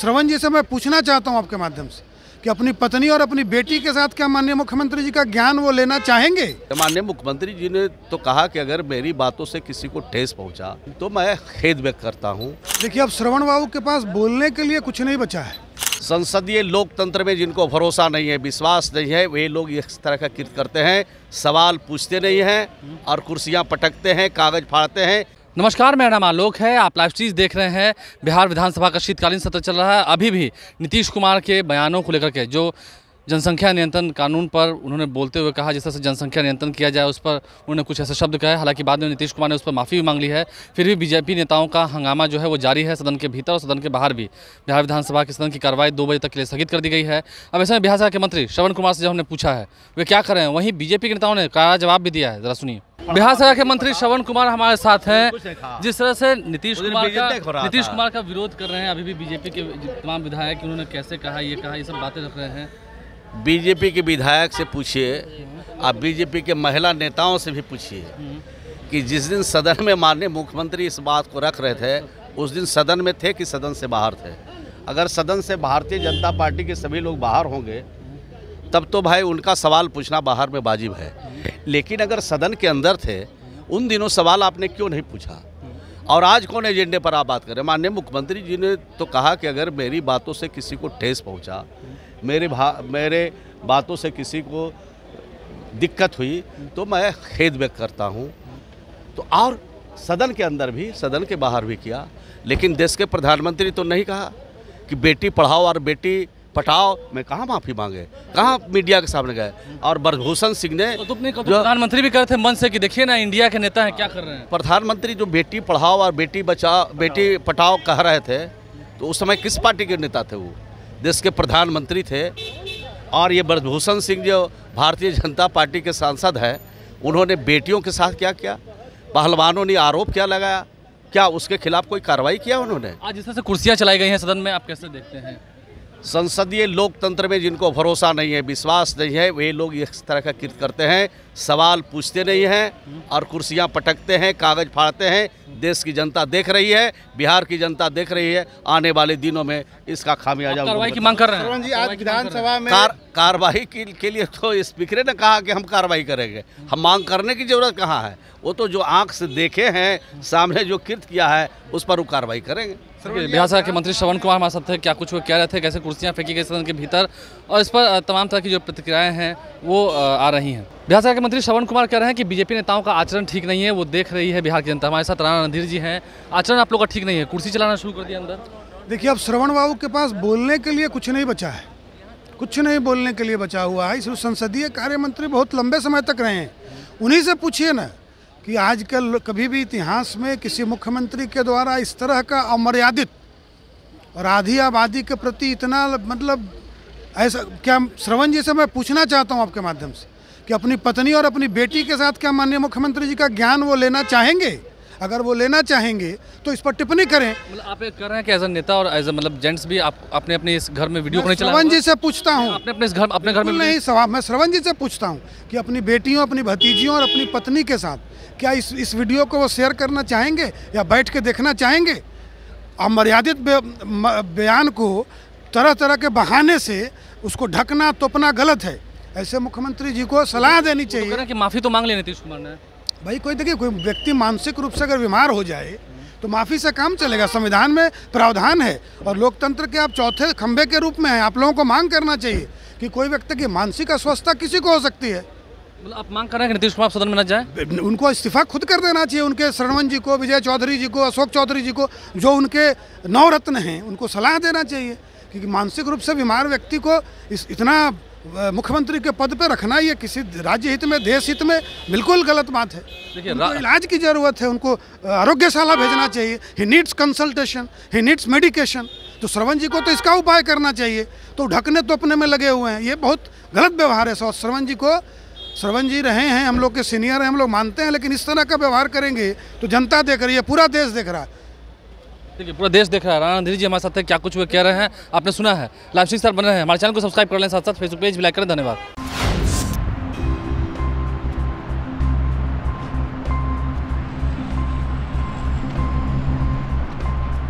श्रवण जी से मैं पूछना चाहता हूं आपके माध्यम से कि अपनी पत्नी और अपनी बेटी के साथ क्या माननीय मुख्यमंत्री जी का ज्ञान वो लेना चाहेंगे? माननीय मुख्यमंत्री जी ने तो कहा कि अगर मेरी बातों से किसी को ठेस पहुंचा तो मैं खेद व्यक्त करता हूं। देखिए, अब श्रवण बाबू के पास बोलने के लिए कुछ नहीं बचा है। संसदीय लोकतंत्र में जिनको भरोसा नहीं है, विश्वास नहीं है, वे लोग इस तरह का कृत्य करते हैं, सवाल पूछते नहीं हैं और कुर्सियां पटकते हैं, कागज फाड़ते हैं। नमस्कार, मेरा नाम आलोक है। आप लाइव चीज़ देख रहे हैं। बिहार विधानसभा का शीतकालीन सत्र चल रहा है। अभी भी नीतीश कुमार के बयानों को लेकर के जो जनसंख्या नियंत्रण कानून पर उन्होंने बोलते हुए कहा जिस तरह से जनसंख्या नियंत्रण किया जाए, उस पर उन्होंने कुछ ऐसे शब्द कहे। हालांकि बाद में नीतीश कुमार ने उस पर माफ़ी भी मांग ली है। फिर भी बीजेपी नेताओं का हंगामा जो है वो जारी है, सदन के भीतर और सदन के बाहर भी। बिहार विधानसभा की सदन की कार्रवाई 2 बजे तक के लिए स्थगित कर दी गई है। अब ऐसे में बिहार सरकार के मंत्री श्रवण कुमार से जब हमने पूछा है वे क्या कर रहे हैं, वहीं बीजेपी के नेताओं ने कड़ा जवाब भी दिया है। जरा सुनिए। बिहार सरकार के मंत्री श्रवण कुमार हमारे साथ हैं। जिस तरह से नीतीश कुमार का विरोध कर रहे हैं अभी भी बीजेपी के तमाम विधायक, उन्होंने कैसे कहा, ये सब बातें रख रहे हैं। बीजेपी के विधायक से पूछिए, आप बीजेपी के महिला नेताओं से भी पूछिए कि जिस दिन सदन में माननीय मुख्यमंत्री इस बात को रख रहे थे, उस दिन सदन में थे कि सदन से बाहर थे। अगर सदन से भारतीय जनता पार्टी के सभी लोग बाहर होंगे तब तो भाई उनका सवाल पूछना बाहर में वाजिब है, लेकिन अगर सदन के अंदर थे उन दिनों सवाल आपने क्यों नहीं पूछा? और आज कौन एजेंडे पर आप बात करें? माननीय मुख्यमंत्री जी ने तो कहा कि अगर मेरी बातों से किसी को ठेस पहुंचा, मेरे बातों से किसी को दिक्कत हुई तो मैं खेद व्यक्त करता हूं। तो और सदन के अंदर भी सदन के बाहर भी किया, लेकिन देश के प्रधानमंत्री तो नहीं कहा कि बेटी पढ़ाओ और बेटी पटाओ में कहाँ माफ़ी मांगे, कहाँ मीडिया के सामने गए। और ब्रजभूषण सिंह ने तो प्रधानमंत्री भी कह रहे थे मन से कि देखिए ना इंडिया के नेता हैं क्या कर रहे हैं। प्रधानमंत्री जो बेटी पढ़ाओ और बेटी पटाओ कह रहे थे तो उस समय किस पार्टी के नेता थे? वो देश के प्रधानमंत्री थे। और ये ब्रजभूषण सिंह जो भारतीय जनता पार्टी के सांसद हैं, उन्होंने बेटियों के साथ क्या किया? पहलवानों ने आरोप क्या लगाया, क्या उसके खिलाफ कोई कार्रवाई किया उन्होंने? आज जिस तरह से कुर्सियाँ चलाई गई हैं सदन में, आप कैसे देखते हैं? संसदीय लोकतंत्र में जिनको भरोसा नहीं है, विश्वास नहीं है, वे लोग इस तरह का कृत्य करते हैं, सवाल पूछते नहीं हैं और कुर्सियां पटकते हैं, कागज फाड़ते हैं। देश की जनता देख रही है, बिहार की जनता देख रही है। आने वाले दिनों में इसका खामियाजा कार्रवाई की मांग कर रहे हैं। जी, आज विधानसभा में कार्रवाई के लिए तो स्पीकर ने कहा कि हम कार्रवाई करेंगे। हम मांग करने की जरूरत कहाँ है? वो तो जो आंख से देखे हैं, सामने जो कृत्य किया है उस पर वो कार्रवाई करेंगे। बिहार सरकार के मंत्री श्रवण कुमार हमारे साथ थे। क्या कुछ वो कह रहे थे, कैसे कुर्सियां फेंकी गई सदन के भीतर, और इस पर तमाम तरह की जो प्रतिक्रियाएं हैं वो आ रही हैं। बिहार सरकार के मंत्री श्रवण कुमार कह रहे हैं कि बीजेपी नेताओं का आचरण ठीक नहीं है, वो देख रही है बिहार की जनता। हमारे साथ राणा रणधीर जी हैं। आचरण आप लोग का ठीक नहीं है, कुर्सी चलाना शुरू कर दिया अंदर। देखिए, अब श्रवण बाबू के पास बोलने के लिए कुछ नहीं बचा है, कुछ नहीं बोलने के लिए बचा हुआ है। इसलिए संसदीय कार्य मंत्री बहुत लंबे समय तक रहे हैं। उन्हीं से पूछिए ना कि आजकल कभी भी इतिहास में किसी मुख्यमंत्री के द्वारा इस तरह का अमर्यादित और आधी आबादी के प्रति इतना ऐसा क्या? श्रवण जी से मैं पूछना चाहता हूं आपके माध्यम से कि अपनी पत्नी और अपनी बेटी के साथ क्या माननीय मुख्यमंत्री जी का ज्ञान वो लेना चाहेंगे? अगर वो लेना चाहेंगे तो इस पर टिप्पणी करें। मतलब आप ये कर रहे हैं कि एज ए नेता और एज ए जेंट्स भी आप अपने इस घर में वीडियो को नहीं चला? श्रवण जी से पूछता हूँ, अपने घर में नहीं सवाल। मैं श्रवण जी से पूछता हूँ कि अपनी बेटियों, अपनी भतीजियों और अपनी पत्नी के साथ क्या इस वीडियो को वो शेयर करना चाहेंगे या बैठ के देखना चाहेंगे? अमर्यादित बयान को तरह तरह के बहाने से उसको ढकना तोपना गलत है। ऐसे मुख्यमंत्री जी को सलाह देनी चाहिए। तो कि माफ़ी तो मांग ले नीतीश कुमार ने। भाई देखिए, कोई व्यक्ति मानसिक रूप से अगर बीमार हो जाए तो माफ़ी से काम चलेगा। संविधान में प्रावधान है और लोकतंत्र के आप चौथे खंभे के रूप में हैं। आप लोगों को मांग करना चाहिए कि कोई व्यक्ति की मानसिक अस्वस्थता किसी को हो सकती है। मतलब आप मांग कर रहे हैं कि नीतीश कुमार सदन में न जाए? उनको इस्तीफा खुद कर देना चाहिए। उनके श्रवण जी को, विजय चौधरी जी को, अशोक चौधरी जी को, जो उनके नवरत्न हैं, उनको सलाह देना चाहिए। क्योंकि मानसिक रूप से बीमार व्यक्ति को इतना मुख्यमंत्री के पद पे रखना, ये किसी राज्य हित में, देश हित में बिल्कुल गलत बात है। देखिए, इलाज की जरूरत है, उनको आरोग्यशाला भेजना चाहिए। He needs consultation, he needs medication. तो श्रवण जी को तो इसका उपाय करना चाहिए। तो ढकने तोपने में लगे हुए हैं, ये बहुत गलत व्यवहार है। श्रवण जी रहे हैं, हम लोग के सीनियर हैं, हम लोग मानते हैं, लेकिन इस तरह का व्यवहार करेंगे तो जनता देख रही है, पूरा देश देख रहा है। देखिए, पूरा देश देख रहा है। राणा रणधीर जी हमारे साथ है। क्या कुछ वो कह रहे हैं आपने सुना है। लाइव स्ट्रीम बन रहे हैं। हमारे चैनल को सब्सक्राइब कर लें, साथ साथ फेसबुक पेज भी लाइक करें। धन्यवाद।